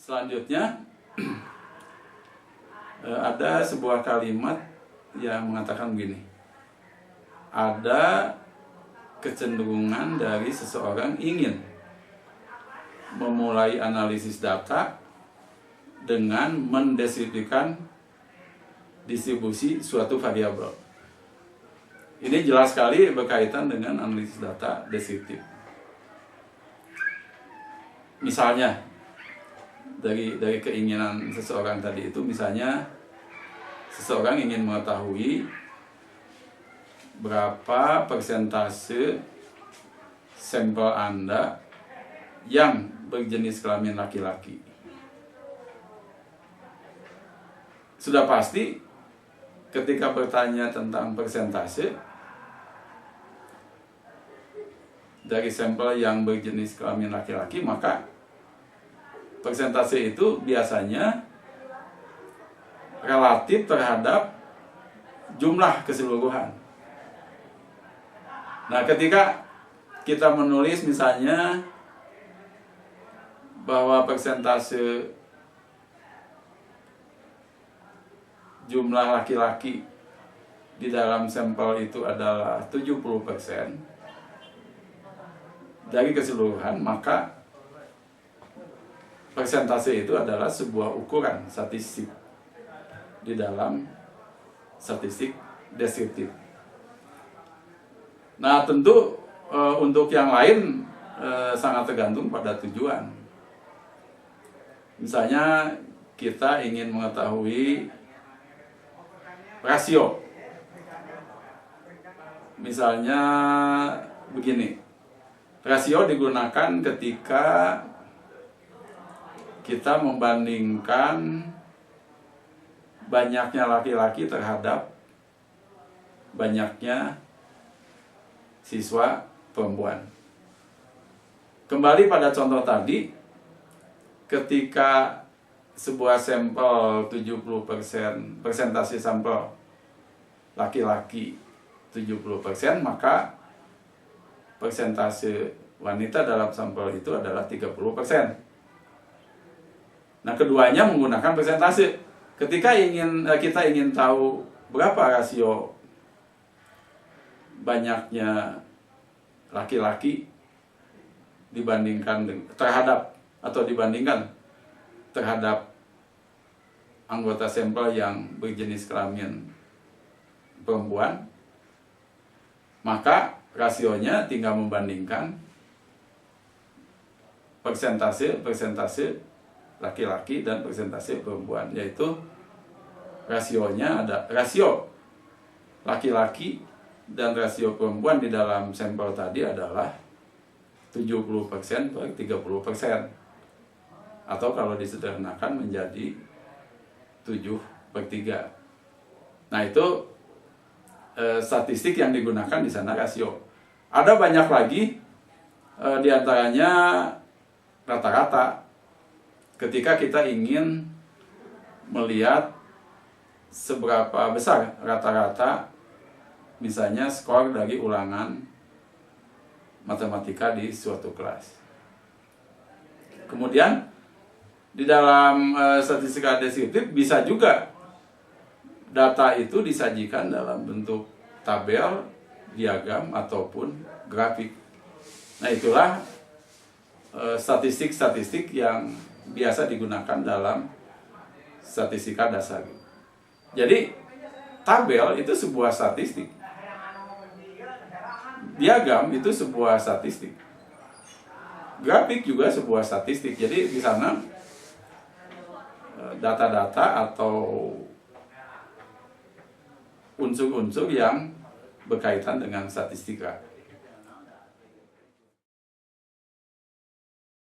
Selanjutnya ada sebuah kalimat yang mengatakan begini. Ada kecenderungan dari seseorang ingin memulai analisis data dengan mendeskripsikan distribusi suatu variabel. Ini jelas sekali berkaitan dengan analisis data deskriptif. Misalnya dari keinginan seseorang tadi itu, misalnya seseorang ingin mengetahui berapa persentase sampel Anda yang berjenis kelamin laki-laki. Sudah pasti ketika bertanya tentang persentase dari sampel yang berjenis kelamin laki-laki, maka persentase itu biasanya relatif terhadap jumlah keseluruhan. Nah, ketika kita menulis misalnya bahwa persentase jumlah laki-laki di dalam sampel itu adalah 70% dari keseluruhan, maka persentase itu adalah sebuah ukuran statistik di dalam statistik deskriptif. Nah, tentu untuk yang lain sangat tergantung pada tujuan. Misalnya kita ingin mengetahui rasio. Misalnya begini. Rasio digunakan ketika kita membandingkan banyaknya laki-laki terhadap banyaknya siswa perempuan. Kembali pada contoh tadi, ketika sebuah sampel 70%, persentase sampel laki-laki 70%, maka persentase wanita dalam sampel itu adalah 30%. Nah, keduanya menggunakan persentase. Ketika kita ingin tahu berapa rasio banyaknya laki-laki dibandingkan terhadap anggota sampel yang berjenis kelamin perempuan, maka rasionya tinggal membandingkan persentase laki-laki dan persentase perempuan, yaitu rasionya ada rasio laki-laki dan rasio perempuan di dalam sampel tadi adalah 70% per 30%, atau kalau disederhanakan menjadi 7/3. Nah, itu statistik yang digunakan di sana, rasio. Ada banyak lagi, diantaranya rata-rata. Ketika kita ingin melihat seberapa besar rata-rata, misalnya skor dari ulangan matematika di suatu kelas. Kemudian di dalam statistika deskriptif bisa juga data itu disajikan dalam bentuk tabel, diagram, ataupun grafik. Nah, itulah statistik-statistik yang biasa digunakan dalam statistika dasar. Jadi, tabel itu sebuah statistik. Diagram itu sebuah statistik. Grafik juga sebuah statistik. Jadi, di sana data-data atau unsur-unsur yang berkaitan dengan statistika.